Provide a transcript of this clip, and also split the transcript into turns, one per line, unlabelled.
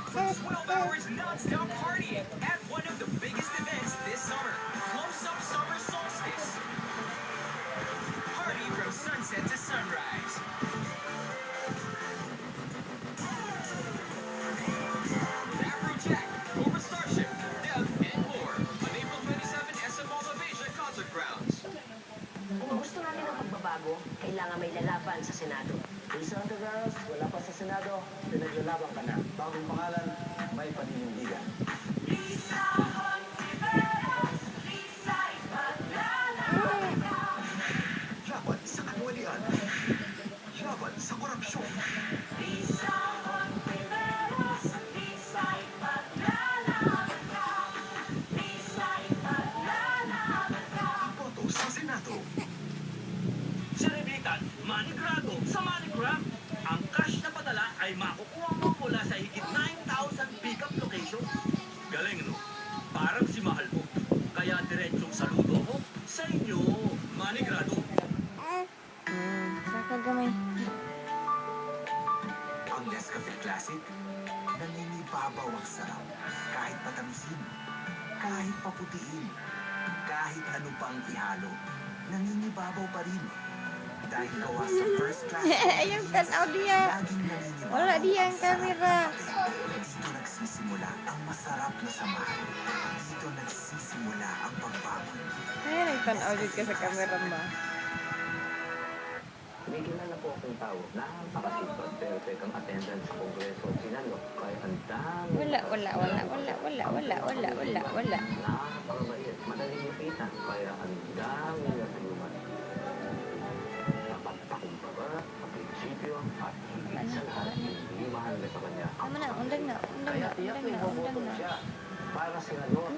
for 12 hours non-stop partying at one of the biggest events this summer, Close Up Summer Solstice. Party from sunset to sunrise. With Afrojack, Cobra Starship, Dev, and more on April 27 SM Mall of Asia Concert Grounds.
Kung gusto natin ng pagbabago, kailangan may lalaban sa Senado.
Lisa Ontiveros, wala pa sa Senado, pinaglalaban ka na. Bagong pangalan, may paninindigan.
Lisa Hontiveros, Lisa ipaglalakad ka.
Laban sa kanwalian. Laban sa korupsyon.
Lisa Hontiveros, Lisa ipaglalakad ka. Lisa ipaglalakad ka.
Boto sa Senado.
Sinibitan, Manigrado sa Manigram. Ang cash na padala ay makukuha mo mula sa higit 9,000 pick-up locations. Galing, no? Parang si Mahal mo. Kaya diretsong saludo ko sa inyo, Manigrado.
Kakagamay.
Ang Nescafe Classic, naninibabaw ang sarap. Kahit patamisin, kahit paputiin, kahit ano pang ihalo, naninibabaw pa rin. Dahil gawa sa first class,
Ayun, tanaw diya.
laging naninibabaw
Wala diya ang
sarap
kamera.
ng kape. Dito nagsisimula ang masarap na samahan. Dito nagsisimula ang pagbagon.
Ay, nagtanaw din ka sa camera ba?
May kilala po akong tao na napakasipag pero tekang attendance sa Kongreso at Senado. Kaya ang dami.
Wala.
Nakakapagmait, madaling ipitan. Kaya ang dami na tulungan. Dapat pakumbaba, sa prinsipyo, at higit sa lahat, hindi mahalaga sa kanya.
Tama na, undang na.
Kaya tiyak na iboboto siya para senador.